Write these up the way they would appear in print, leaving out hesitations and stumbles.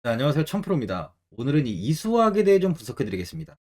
네, 안녕하세요. 천프로입니다. 오늘은 이 이수학에 대해 좀 분석해 드리겠습니다.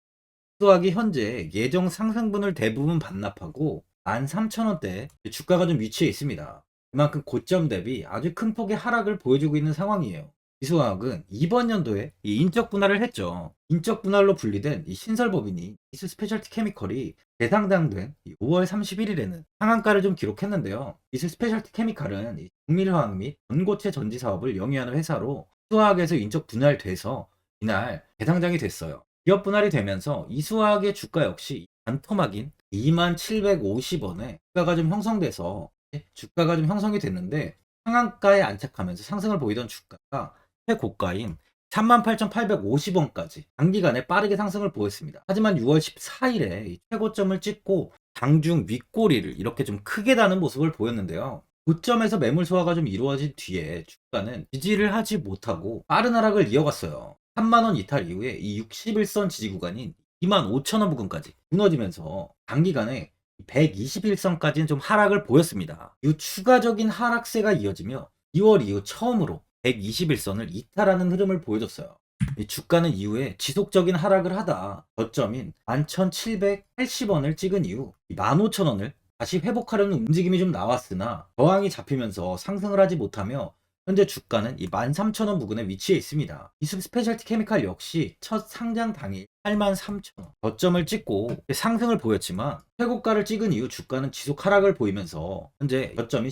이수학이 현재 예정 상승분을 대부분 반납하고 13,000원대 주가가 좀 위치해 있습니다. 그만큼 고점 대비 아주 큰 폭의 하락을 보여주고 있는 상황이에요. 이수학은 이번 연도에 이 인적 분할을 했죠. 인적 분할로 분리된 이 신설법인이 이수 스페셜티 케미컬이 재상장된 5월 31일에는 상한가를 좀 기록했는데요. 이수 스페셜티 케미칼은 이 정밀화학 및 전고체 전지 사업을 영위하는 회사로 수학에서 인적 분할돼서 이날 대상장이 됐어요. 기업 분할이 되면서 이수학의 주가 역시 반토막인 2750원에 주가가 좀 형성돼서 주가가 좀 형성이 됐는데 상한가에 안착하면서 상승을 보이던 주가가 최고가인 38,850원까지 단기간에 빠르게 상승을 보였습니다. 하지만 6월 14일에 최고점을 찍고 장중 윗꼬리를 이렇게 좀 크게 다는 모습을 보였는데요. 고점에서 매물 소화가 좀 이루어진 뒤에 주가는 지지를 하지 못하고 빠른 하락을 이어갔어요. 3만원 이탈 이후에 이 61선 지지 구간인 25,000원 부근까지 무너지면서 단기간에 121선까지는 좀 하락을 보였습니다. 이 추가적인 하락세가 이어지며 2월 이후 처음으로 121선을 이탈하는 흐름을 보여줬어요. 이 주가는 이후에 지속적인 하락을 하다 저점인 11,780원을 찍은 이후 15,000원을 다시 회복하려는 움직임이 좀 나왔으나 저항이 잡히면서 상승을 하지 못하며 현재 주가는 이 13,000원 부근에 위치해 있습니다. 이수 스페셜티 케미칼 역시 첫 상장 당일 83,000원 저점을 찍고 상승을 보였지만 최고가를 찍은 이후 주가는 지속 하락을 보이면서 현재 저점이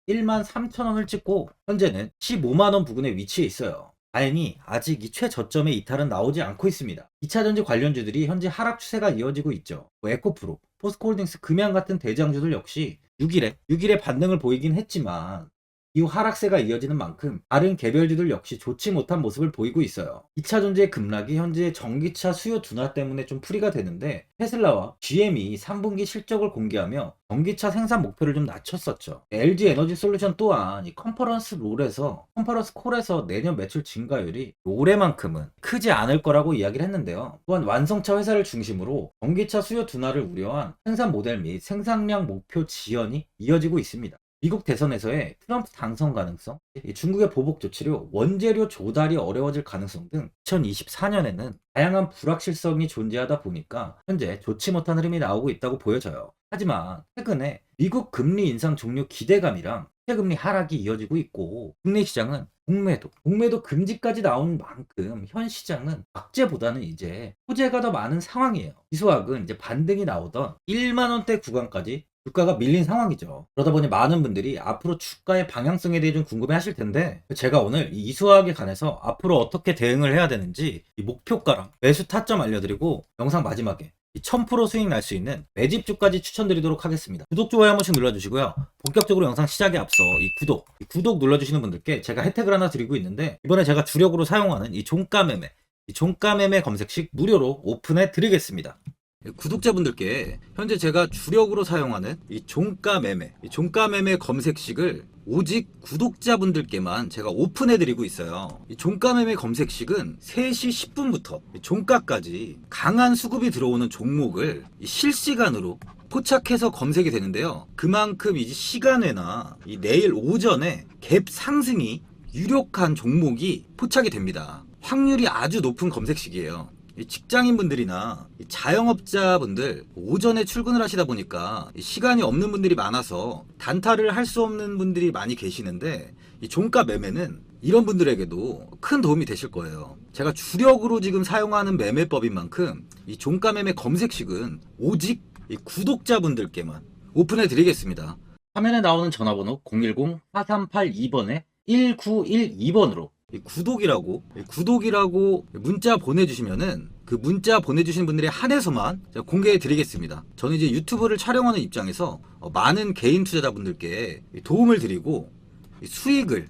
113,000원을 찍고 현재는 15만원 부근에 위치해 있어요. 다행히 아직 이 최저점의 이탈은 나오지 않고 있습니다. 2차전지 관련주들이 현재 하락 추세가 이어지고 있죠. 에코프로, 포스코홀딩스, 금양 같은 대장주들 역시 6일에 반등을 보이긴 했지만 이후 하락세가 이어지는 만큼 다른 개별주들 역시 좋지 못한 모습을 보이고 있어요. 2차전지의 급락이 현재 전기차 수요 둔화 때문에 좀 풀이가 되는데 테슬라와 GM이 3분기 실적을 공개하며 전기차 생산 목표를 좀 낮췄었죠. LG 에너지 솔루션 또한 이 컨퍼런스 콜에서 내년 매출 증가율이 올해만큼은 크지 않을 거라고 이야기를 했는데요. 또한 완성차 회사를 중심으로 전기차 수요 둔화를 우려한 생산 모델 및 생산량 목표 지연이 이어지고 있습니다. 미국 대선에서의 트럼프 당선 가능성, 중국의 보복 조치로 원재료 조달이 어려워질 가능성 등 2024년에는 다양한 불확실성이 존재하다 보니까 현재 좋지 못한 흐름이 나오고 있다고 보여져요. 하지만 최근에 미국 금리 인상 종료 기대감이랑 최금리 하락이 이어지고 있고 국내 시장은 공매도 금지까지 나온 만큼 현 시장은 악재보다는 이제 호재가 더 많은 상황이에요. 이수학은 이제 반등이 나오던 1만원대 구간까지 주가가 밀린 상황이죠. 그러다 보니 많은 분들이 앞으로 주가의 방향성에 대해 좀 궁금해 하실 텐데 제가 오늘 이 이수학에 관해서 앞으로 어떻게 대응을 해야 되는지 이 목표가랑 매수 타점 알려드리고 영상 마지막에 1000% 수익 날 수 있는 매집주까지 추천드리도록 하겠습니다. 구독, 좋아요 한 번씩 눌러주시고요. 본격적으로 영상 시작에 앞서 이 구독 눌러주시는 분들께 제가 혜택을 하나 드리고 있는데 이번에 제가 주력으로 사용하는 이 종가매매 검색식 무료로 오픈해 드리겠습니다. 구독자분들께 현재 제가 주력으로 사용하는 이 종가 매매 검색식을 오직 구독자분들께만 제가 오픈해 드리고 있어요. 이 종가 매매 검색식은 3시 10분부터 종가까지 강한 수급이 들어오는 종목을 실시간으로 포착해서 검색이 되는데요. 그만큼 이제 시간외나 이 내일 오전에 갭 상승이 유력한 종목이 포착이 됩니다. 확률이 아주 높은 검색식이에요. 직장인분들이나 자영업자분들 오전에 출근을 하시다 보니까 시간이 없는 분들이 많아서 단타를 할 수 없는 분들이 많이 계시는데 이 종가 매매는 이런 분들에게도 큰 도움이 되실 거예요. 제가 주력으로 지금 사용하는 매매법인 만큼 이 종가 매매 검색식은 오직 이 구독자분들께만 오픈해 드리겠습니다. 화면에 나오는 전화번호 010-4382번에 1912번으로 구독이라고 문자 보내주시면은 그 문자 보내주신 분들에 한해서만 제가 공개해 드리겠습니다. 저는 이제 유튜브를 촬영하는 입장에서 많은 개인 투자자분들께 도움을 드리고 수익을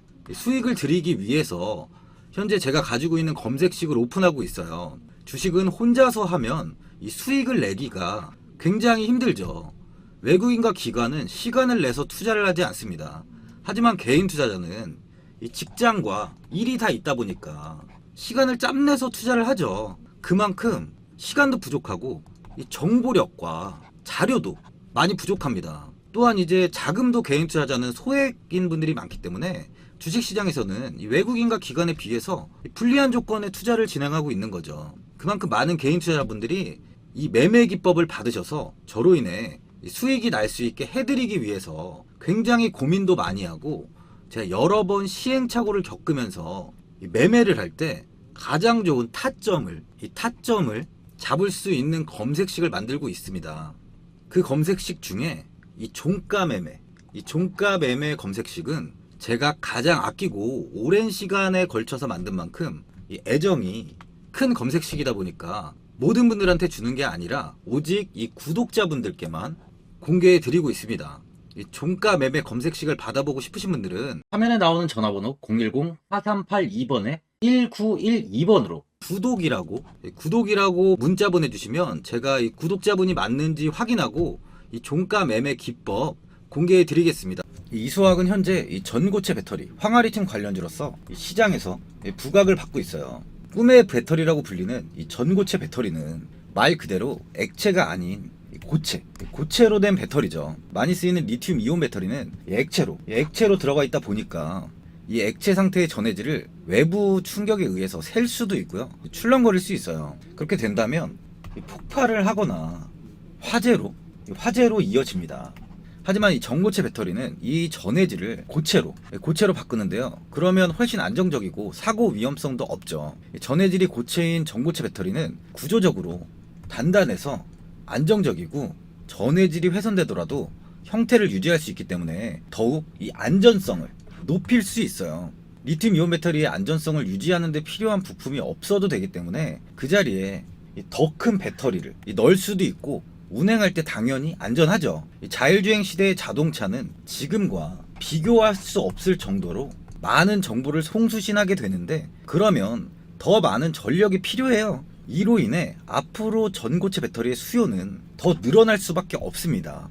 드리기 위해서 현재 제가 가지고 있는 검색식을 오픈하고 있어요. 주식은 혼자서 하면 이 수익을 내기가 굉장히 힘들죠. 외국인과 기관은 시간을 내서 투자를 하지 않습니다. 하지만 개인 투자자는 이 직장과 일이 다 있다 보니까 시간을 짬내서 투자를 하죠. 그만큼 시간도 부족하고 이 정보력과 자료도 많이 부족합니다. 또한 이제 자금도 개인 투자자는 소액인 분들이 많기 때문에 주식시장에서는 이 외국인과 기관에 비해서 불리한 조건의 투자를 진행하고 있는 거죠. 그만큼 많은 개인 투자자분들이 이 매매 기법을 받으셔서 저로 인해 수익이 날 수 있게 해드리기 위해서 굉장히 고민도 많이 하고, 제가 여러 번 시행착오를 겪으면서 이 매매를 할 때 가장 좋은 타점을 잡을 수 있는 검색식을 만들고 있습니다. 그 검색식 중에 이 종가 매매 검색식은 제가 가장 아끼고 오랜 시간에 걸쳐서 만든 만큼 이 애정이 큰 검색식이다 보니까 모든 분들한테 주는 게 아니라 오직 이 구독자분들께만 공개해 드리고 있습니다. 이 종가 매매 검색식을 받아보고 싶으신 분들은 화면에 나오는 전화번호 010-4382번에 1912번으로 구독이라고 문자 보내주시면 제가 이 구독자분이 맞는지 확인하고 이 종가 매매 기법 공개해 드리겠습니다. 이수학은 현재 이 전고체 배터리, 황화리튬 관련주로서 이 시장에서 부각을 받고 있어요. 꿈의 배터리라고 불리는 이 전고체 배터리는 말 그대로 액체가 아닌 고체로 된 배터리죠. 많이 쓰이는 리튬 이온 배터리는 액체로 들어가 있다 보니까 이 액체 상태의 전해질을 외부 충격에 의해서 셀 수도 있고요, 출렁거릴 수 있어요. 그렇게 된다면 폭발을 하거나 화재로 이어집니다. 하지만 이 전고체 배터리는 이 전해질을 고체로 바꾸는데요. 그러면 훨씬 안정적이고 사고 위험성도 없죠. 전해질이 고체인 전고체 배터리는 구조적으로 단단해서 안정적이고 전해질이 훼손되더라도 형태를 유지할 수 있기 때문에 더욱 이 안전성을 높일 수 있어요. 리튬 이온 배터리의 안전성을 유지하는 데 필요한 부품이 없어도 되기 때문에 그 자리에 더 큰 배터리를 넣을 수도 있고, 운행할 때 당연히 안전하죠. 자율주행 시대의 자동차는 지금과 비교할 수 없을 정도로 많은 정보를 송수신하게 되는데, 그러면 더 많은 전력이 필요해요. 이로 인해 앞으로 전고체 배터리의 수요는 더 늘어날 수밖에 없습니다.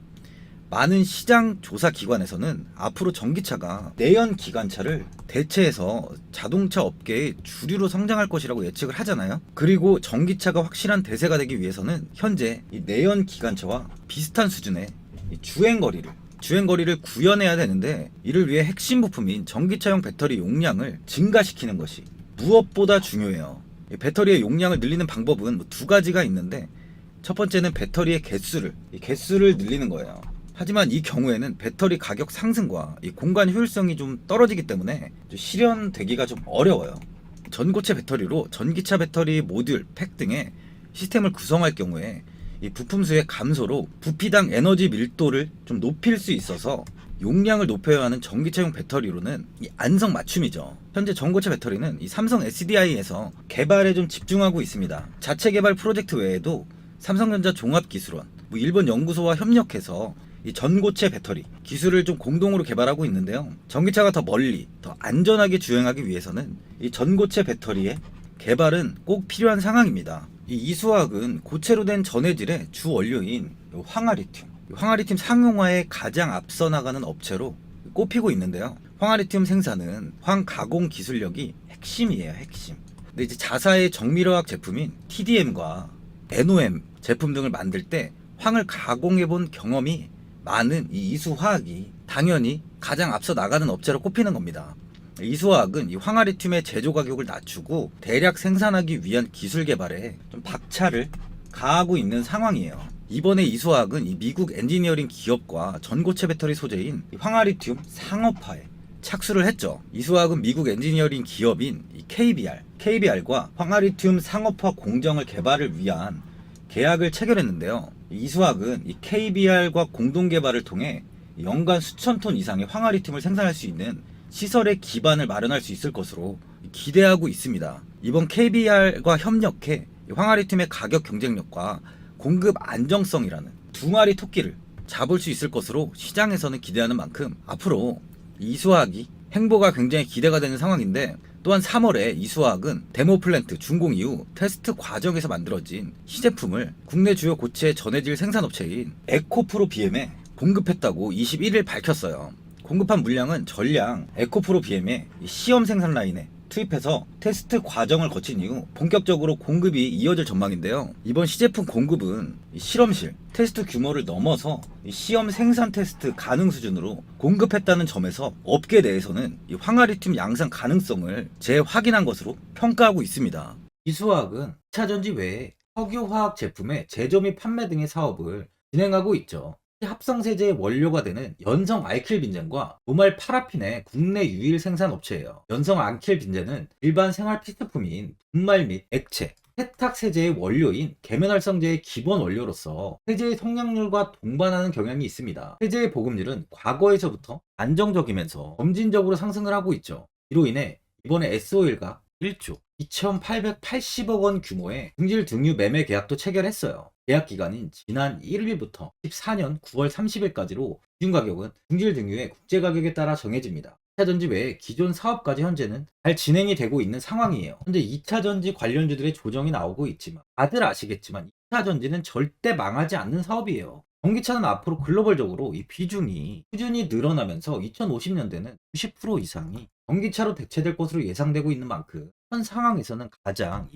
많은 시장 조사 기관에서는 앞으로 전기차가 내연 기관차를 대체해서 자동차 업계의 주류로 성장할 것이라고 예측을 하잖아요. 그리고 전기차가 확실한 대세가 되기 위해서는 현재 이 내연 기관차와 비슷한 수준의 이 주행거리를 구현해야 되는데, 이를 위해 핵심 부품인 전기차용 배터리 용량을 증가시키는 것이 무엇보다 중요해요. 이 배터리의 용량을 늘리는 방법은 두 가지가 있는데, 첫 번째는 배터리의 개수를 늘리는 거예요. 하지만 이 경우에는 배터리 가격 상승과 이 공간 효율성이 좀 떨어지기 때문에 실현되기가 좀 어려워요. 전고체 배터리로 전기차 배터리 모듈, 팩 등의 시스템을 구성할 경우에 이 부품 수의 감소로 부피당 에너지 밀도를 좀 높일 수 있어서 용량을 높여야 하는 전기차용 배터리로는 이 안성맞춤이죠. 현재 전고체 배터리는 이 삼성 SDI에서 개발에 좀 집중하고 있습니다. 자체 개발 프로젝트 외에도 삼성전자 종합기술원, 일본 연구소와 협력해서 이 전고체 배터리 기술을 좀 공동으로 개발하고 있는데요. 전기차가 더 멀리, 더 안전하게 주행하기 위해서는 이 전고체 배터리의 개발은 꼭 필요한 상황입니다. 이 이수화학은 고체로 된 전해질의 주 원료인 황화리튬 상용화에 가장 앞서 나가는 업체로 꼽히고 있는데요. 황화리튬 생산은 황가공 기술력이 핵심이에요. 근데 이제 자사의 정밀화학 제품인 TDM과 NOM 제품 등을 만들 때 황을 가공해 본 경험이 많은 이 이수화학이 당연히 가장 앞서 나가는 업체로 꼽히는 겁니다. 이수화학은 이 황화리튬의 제조 가격을 낮추고 대량 생산하기 위한 기술 개발에 좀 박차를 가하고 있는 상황이에요. 이번에 이수화학은 이 미국 엔지니어링 기업과 전고체 배터리 소재인 황화리튬 상업화에 착수를 했죠. 이수화학은 미국 엔지니어링 기업인 이 KBR과 황화리튬 상업화 공정을 개발을 위한 계약을 체결했는데요. 이수학은 이 KBR과 공동 개발을 통해 연간 수천 톤 이상의 황화리튬을 생산할 수 있는 시설의 기반을 마련할 수 있을 것으로 기대하고 있습니다. 이번 KBR과 협력해 황화리튬의 가격 경쟁력과 공급 안정성이라는 두 마리 토끼를 잡을 수 있을 것으로 시장에서는 기대하는 만큼 앞으로 이수학이 행보가 굉장히 기대가 되는 상황인데, 또한 3월에 이수화학은 데모 플랜트 준공 이후 테스트 과정에서 만들어진 시제품을 국내 주요 고체 전해질 생산업체인 에코프로 BM에 공급했다고 21일 밝혔어요. 공급한 물량은 전량 에코프로 BM의 시험 생산 라인에 투입해서 테스트 과정을 거친 이후 본격적으로 공급이 이어질 전망인데요. 이번 시제품 공급은 실험실 테스트 규모를 넘어서 시험 생산 테스트 가능 수준으로 공급했다는 점에서 업계 내에서는 이 황화리튬 양산 가능성을 재확인한 것으로 평가하고 있습니다. 이수화학은 2차 전지 외에 석유화학 제품의 제조 및 판매 등의 사업을 진행하고 있죠. 합성세제의 원료가 되는 연성 알킬 빈젠과 노말 파라핀의 국내 유일 생산 업체예요. 연성 알킬 빈젠은 일반 생활 필수품인 분말 및 액체, 세탁 세제의 원료인 계면활성제의 기본 원료로서 세제의 성량률과 동반하는 경향이 있습니다. 세제의 보급률은 과거에서부터 안정적이면서 점진적으로 상승을 하고 있죠. 이로 인해 이번에 S-오일과 1조 2,880억 원 규모의 중질 등유 매매 계약도 체결했어요. 계약 기간인 지난 1일부터 14년 9월 30일까지로 기준 가격은 중질 등유의 국제 가격에 따라 정해집니다. 2차 전지 외에 기존 사업까지 현재는 잘 진행이 되고 있는 상황이에요. 현재 2차 전지 관련주들의 조정이 나오고 있지만 다들 아시겠지만 2차 전지는 절대 망하지 않는 사업이에요. 전기차는 앞으로 글로벌적으로 이 비중이 꾸준히 늘어나면서 2050년대는 90% 이상이 전기차로 대체될 것으로 예상되고 있는 만큼 현 상황에서는 가장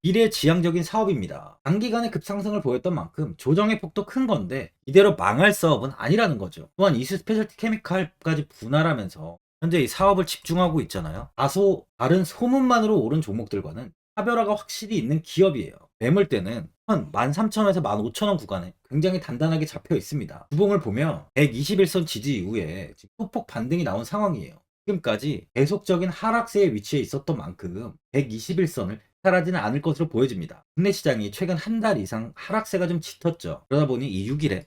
미래지향적인 사업입니다. 단기간에 급상승을 보였던 만큼 조정의 폭도 큰 건데 이대로 망할 사업은 아니라는 거죠. 또한 이수 스페셜티 케미칼까지 분할하면서 현재 이 사업을 집중하고 있잖아요. 다소 다른 소문만으로 오른 종목들과는 차별화가 확실히 있는 기업이에요. 매물대는 한 13,000원에서 15,000원 구간에 굉장히 단단하게 잡혀 있습니다. 주봉을 보면 121선 지지 이후에 지금 소폭 반등이 나온 상황이에요. 지금까지 계속적인 하락세에 위치해 있었던 만큼 121선을 사라지는 않을 것으로 보여집니다. 국내 시장이 최근 한 달 이상 하락세가 좀 짙었죠. 그러다 보니 이 6일에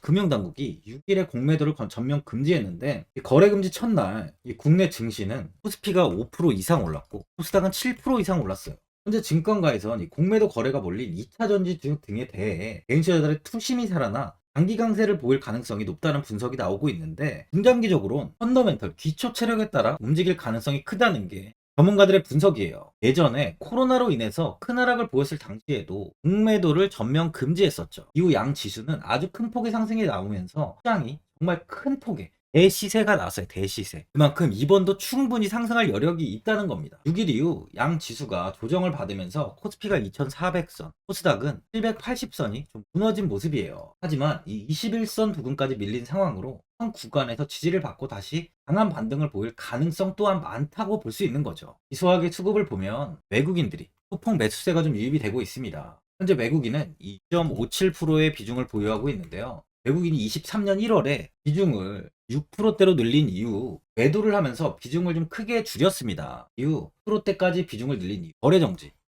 금융당국이 6일에 공매도를 전면 금지했는데 거래 금지 첫날 이 국내 증시는 코스피가 5% 이상 올랐고 코스닥은 7% 이상 올랐어요. 현재 증권가에선 이 공매도 거래가 몰린 2차 전지 등에 대해 개인 투자자들의 투심이 살아나 장기 강세를 보일 가능성이 높다는 분석이 나오고 있는데 중장기적으로는 펀더멘털 기초 체력에 따라 움직일 가능성이 크다는 게 전문가들의 분석이에요. 예전에 코로나로 인해서 큰 하락을 보였을 당시에도 공매도를 전면 금지했었죠. 이후 양 지수는 아주 큰 폭의 상승이 나오면서 시장이 정말 큰 폭의 대시세가 나왔어요. 대시세. 그만큼 이번도 충분히 상승할 여력이 있다는 겁니다. 6일 이후 양 지수가 조정을 받으면서 코스피가 2,400선, 코스닥은 780선이 좀 무너진 모습이에요. 하지만 이 21선 부근까지 밀린 상황으로 현 구간에서 지지를 받고 다시 강한 반등을 보일 가능성 또한 많다고 볼 수 있는 거죠. 이수학의 수급을 보면 외국인들이 소폭 매수세가 좀 유입이 되고 있습니다. 현재 외국인은 2.57%의 비중을 보유하고 있는데요. 외국인이 23년 1월에 비중을 6%대로 늘린 이후 매도를 하면서 비중을 좀 크게 줄였습니다. 이후 10%대까지 비중을 늘린 이후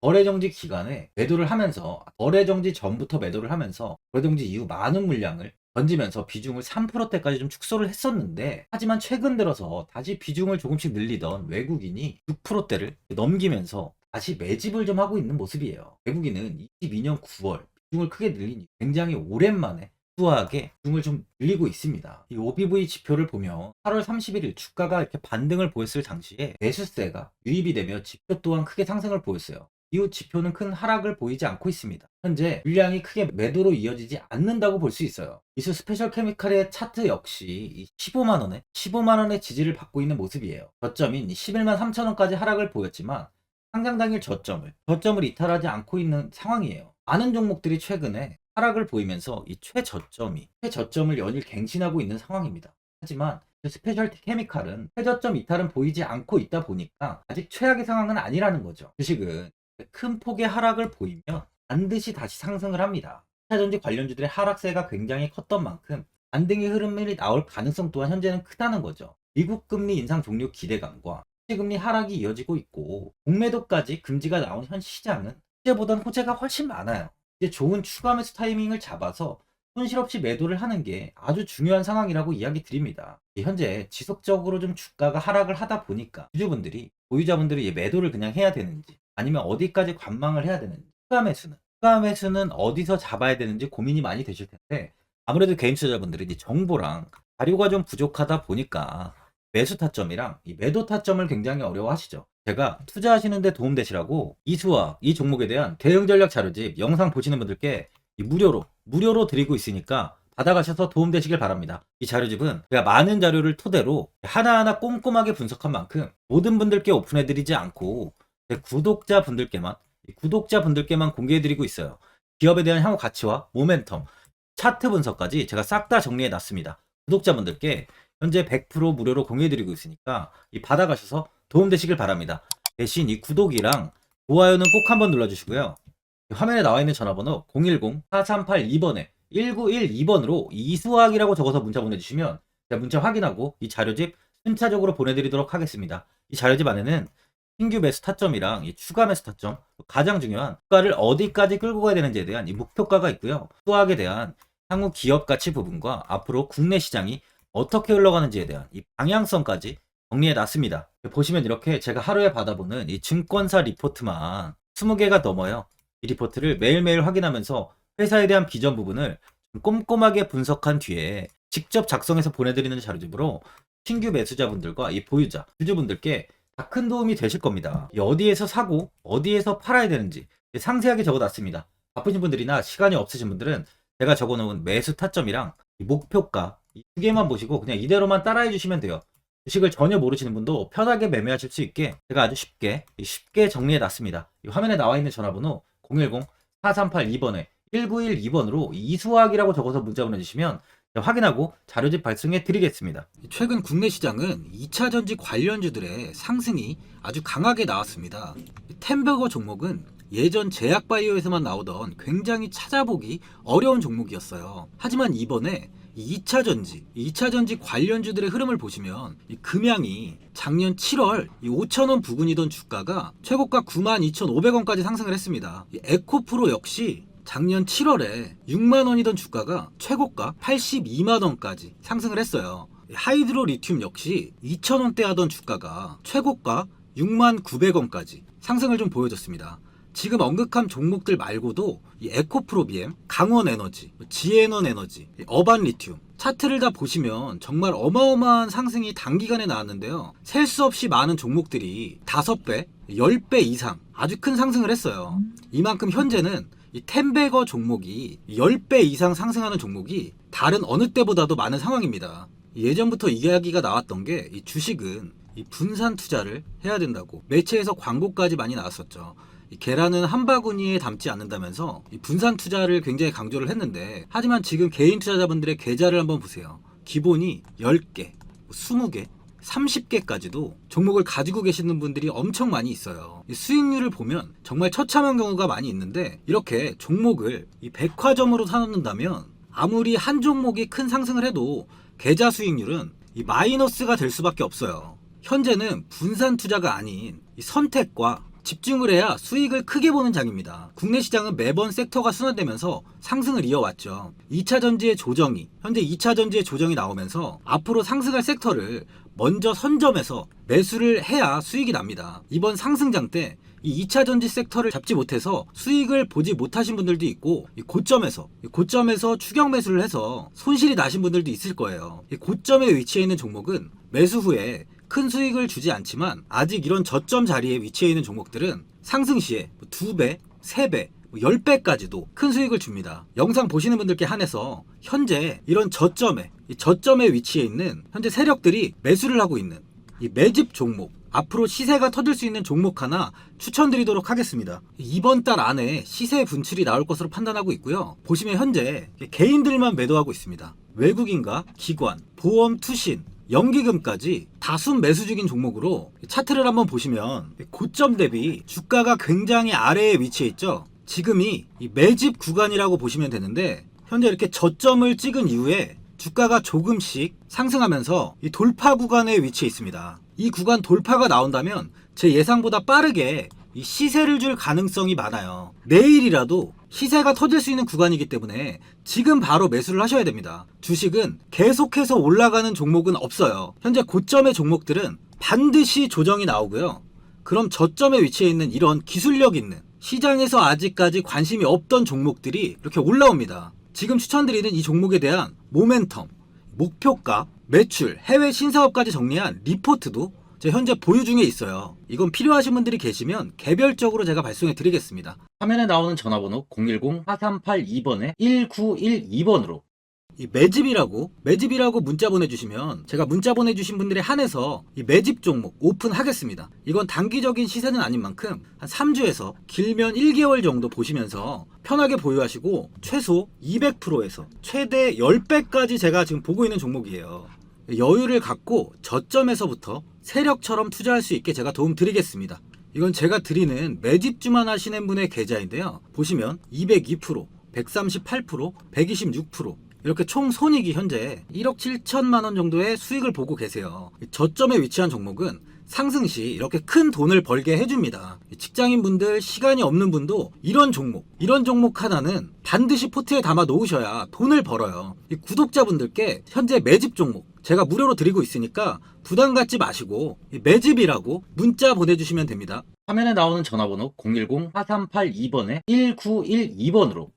거래정지 기간에 매도를 하면서 거래정지 전부터 매도를 하면서 거래정지 이후 많은 물량을 던지면서 비중을 3%대까지 좀 축소를 했었는데 하지만 최근 들어서 다시 비중을 조금씩 늘리던 외국인이 6%대를 넘기면서 다시 매집을 좀 하고 있는 모습이에요. 외국인은 22년 9월 비중을 크게 늘린 굉장히 오랜만에 수하게 비중을 좀 늘리고 있습니다. 이 OBV 지표를 보면 8월 31일 주가가 이렇게 반등을 보였을 당시에 매수세가 유입이 되며 지표 또한 크게 상승을 보였어요. 이후 지표는 큰 하락을 보이지 않고 있습니다. 현재 물량이 크게 매도로 이어지지 않는다고 볼 수 있어요. 이수 스페셜 케미칼의 차트 역시 15만원의 지지를 받고 있는 모습이에요. 저점인 11만 3천원까지 하락을 보였지만 상장 당일 저점을 이탈하지 않고 있는 상황이에요. 많은 종목들이 최근에 하락을 보이면서 이 최저점을 연일 갱신하고 있는 상황입니다. 하지만 스페셜티 케미칼은 최저점 이탈은 보이지 않고 있다 보니까 아직 최악의 상황은 아니라는 거죠. 주식은 큰 폭의 하락을 보이면 반드시 다시 상승을 합니다. 2차 전지 관련주들의 하락세가 굉장히 컸던 만큼 반등의 흐름이 나올 가능성 또한 현재는 크다는 거죠. 미국 금리 인상 종료 기대감과 시금리 하락이 이어지고 있고 공매도까지 금지가 나온 현 시장은 이제보다는 호재가 훨씬 많아요. 이제 좋은 추가 매수 타이밍을 잡아서 손실 없이 매도를 하는 게 아주 중요한 상황이라고 이야기 드립니다. 현재 지속적으로 좀 주가가 하락을 하다 보니까 보유자분들이 매도를 그냥 해야 되는지 아니면 어디까지 관망을 해야 되는지 추가 매수는 어디서 잡아야 되는지 고민이 많이 되실 텐데 아무래도 개인 투자자분들이 정보랑 자료가 좀 부족하다 보니까 매수 타점이랑 이 매도 타점을 굉장히 어려워하시죠. 제가 투자하시는데 도움되시라고 이수와 이 종목에 대한 대응 전략 자료집 영상 보시는 분들께 무료로 드리고 있으니까 받아가셔서 도움되시길 바랍니다. 이 자료집은 제가 많은 자료를 토대로 하나하나 꼼꼼하게 분석한 만큼 모든 분들께 오픈해드리지 않고 제 구독자분들께만 공개해드리고 있어요. 기업에 대한 향후 가치와 모멘텀, 차트 분석까지 제가 싹 다 정리해놨습니다. 구독자분들께 현재 100% 무료로 공유해드리고 있으니까 받아가셔서 도움되시길 바랍니다. 대신 이 구독이랑 좋아요는 꼭 한번 눌러주시고요. 화면에 나와 있는 전화번호 010-4382번에 1912번으로 이수학이라고 적어서 문자 보내주시면 제가 문자 확인하고 이 자료집 순차적으로 보내드리도록 하겠습니다. 이 자료집 안에는 신규 매수 타점이랑 이 추가 매수 타점, 가장 중요한 주가를 어디까지 끌고 가야 되는지에 대한 이 목표가가 있고요. 수학에 대한 향후 기업 가치 부분과 앞으로 국내 시장이 어떻게 흘러가는지에 대한 이 방향성까지 정리해 놨습니다. 보시면 이렇게 제가 하루에 받아보는 이 증권사 리포트만 20개가 넘어요. 이 리포트를 매일매일 확인하면서 회사에 대한 비전 부분을 꼼꼼하게 분석한 뒤에 직접 작성해서 보내드리는 자료집으로 신규 매수자분들과 이 보유자, 주주분들께 다 큰 도움이 되실 겁니다. 어디에서 사고 어디에서 팔아야 되는지 상세하게 적어놨습니다. 바쁘신 분들이나 시간이 없으신 분들은 제가 적어놓은 매수 타점이랑 이 목표가 이 두 개만 보시고 그냥 이대로만 따라해 주시면 돼요. 주식을 전혀 모르시는 분도 편하게 매매하실 수 있게 제가 아주 쉽게 정리해 놨습니다. 이 화면에 나와 있는 전화번호 010-4382번에 1912번으로 이수학이라고 적어서 문자 보내주시면 확인하고 자료집 발송해 드리겠습니다. 최근 국내 시장은 2차 전지 관련주들의 상승이 아주 강하게 나왔습니다. 템버거 종목은 예전 제약바이오에서만 나오던 굉장히 찾아보기 어려운 종목이었어요. 하지만 이번에 2차 전지 관련주들의 흐름을 보시면 이 금양이 작년 7월 5,000원 부근이던 주가가 최고가 92,500원까지 상승을 했습니다. 에코프로 역시 작년 7월에 6만원이던 주가가 최고가 82만원까지 상승을 했어요. 하이드로 리튬 역시 2,000원대 하던 주가가 최고가 69,900원까지 상승을 좀 보여줬습니다. 지금 언급한 종목들 말고도 이 에코프로비엠, 강원에너지, 지에너에너지, 어반리튬 차트를 다 보시면 정말 어마어마한 상승이 단기간에 나왔는데요. 셀 수 없이 많은 종목들이 5배, 10배 이상 아주 큰 상승을 했어요. 이만큼 현재는 이 템베거 종목이 10배 이상 상승하는 종목이 다른 어느 때보다도 많은 상황입니다. 예전부터 이야기가 나왔던 게 이 주식은 이 분산 투자를 해야 된다고 매체에서 광고까지 많이 나왔었죠. 이 계란은 한 바구니에 담지 않는다면서 이 분산 투자를 굉장히 강조를 했는데, 하지만 지금 개인 투자자분들의 계좌를 한번 보세요. 기본이 10개, 20개, 30개까지도 종목을 가지고 계시는 분들이 엄청 많이 있어요. 이 수익률을 보면 정말 처참한 경우가 많이 있는데, 이렇게 종목을 이 백화점으로 사놓는다면 아무리 한 종목이 큰 상승을 해도 계좌 수익률은 이 마이너스가 될 수밖에 없어요. 현재는 분산 투자가 아닌 이 선택과 집중을 해야 수익을 크게 보는 장입니다. 국내 시장은 매번 섹터가 순환되면서 상승을 이어왔죠. 2차 전지의 조정이, 현재 2차 전지의 조정이 나오면서 앞으로 상승할 섹터를 먼저 선점해서 매수를 해야 수익이 납니다. 이번 상승장 때 이 2차 전지 섹터를 잡지 못해서 수익을 보지 못하신 분들도 있고, 이 고점에서 추격 매수를 해서 손실이 나신 분들도 있을 거예요. 이 고점에 위치해 있는 종목은 매수 후에 큰 수익을 주지 않지만, 아직 이런 저점 자리에 위치해 있는 종목들은 상승 시에 2배, 3배, 10배까지도 큰 수익을 줍니다. 영상 보시는 분들께 한해서 현재 이런 저점에 위치해 있는 현재 세력들이 매수를 하고 있는 이 매집 종목, 앞으로 시세가 터질 수 있는 종목 하나 추천드리도록 하겠습니다. 이번 달 안에 시세 분출이 나올 것으로 판단하고 있고요. 보시면 현재 개인들만 매도하고 있습니다. 외국인과 기관, 보험, 투신, 연기금까지 다수 매수 중인 종목으로 차트를 한번 보시면 고점 대비 주가가 굉장히 아래에 위치해 있죠. 지금이 이 매집 구간이라고 보시면 되는데, 현재 이렇게 저점을 찍은 이후에 주가가 조금씩 상승하면서 이 돌파 구간에 위치해 있습니다. 이 구간 돌파가 나온다면 제 예상보다 빠르게 이 시세를 줄 가능성이 많아요. 내일이라도 시세가 터질 수 있는 구간이기 때문에 지금 바로 매수를 하셔야 됩니다. 주식은 계속해서 올라가는 종목은 없어요. 현재 고점의 종목들은 반드시 조정이 나오고요. 그럼 저점에 위치해 있는 이런 기술력 있는, 시장에서 아직까지 관심이 없던 종목들이 이렇게 올라옵니다. 지금 추천드리는 이 종목에 대한 모멘텀, 목표가, 매출, 해외 신사업까지 정리한 리포트도 제 현재 보유 중에 있어요. 이건 필요하신 분들이 계시면 개별적으로 제가 발송해 드리겠습니다. 화면에 나오는 전화번호 010-4382번에 1912번으로 이 매집이라고 문자 보내주시면 제가 문자 보내주신 분들에 한해서 이 매집 종목 오픈하겠습니다. 이건 단기적인 시세는 아닌 만큼 한 3주에서 길면 1개월 정도 보시면서 편하게 보유하시고 최소 200%에서 최대 10배까지 제가 지금 보고 있는 종목이에요. 여유를 갖고 저점에서부터 세력처럼 투자할 수 있게 제가 도움 드리겠습니다. 이건 제가 드리는 매집주만 하시는 분의 계좌인데요. 보시면 202%, 138%, 126% 이렇게 총 손익이 현재 1억 7천만 원 정도의 수익을 보고 계세요. 저점에 위치한 종목은 상승 시 이렇게 큰 돈을 벌게 해줍니다. 직장인분들, 시간이 없는 분도 이런 종목 하나는 반드시 포트에 담아 놓으셔야 돈을 벌어요. 이 구독자분들께 현재 매집 종목 제가 무료로 드리고 있으니까 부담 갖지 마시고 매집이라고 문자 보내주시면 됩니다. 화면에 나오는 전화번호 010-4382번에 1912번으로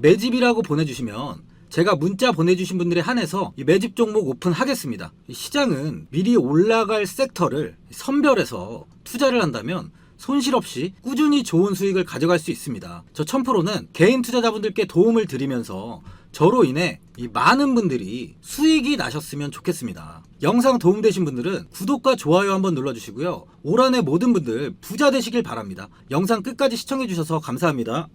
매집이라고 보내주시면 제가 문자 보내주신 분들에 한해서 이 매집 종목 오픈하겠습니다. 시장은 미리 올라갈 섹터를 선별해서 투자를 한다면 손실 없이 꾸준히 좋은 수익을 가져갈 수 있습니다. 저 1000%는 개인 투자자분들께 도움을 드리면서 저로 인해 이 많은 분들이 수익이 나셨으면 좋겠습니다. 영상 도움되신 분들은 구독과 좋아요 한번 눌러주시고요. 올 한해 모든 분들 부자 되시길 바랍니다. 영상 끝까지 시청해주셔서 감사합니다.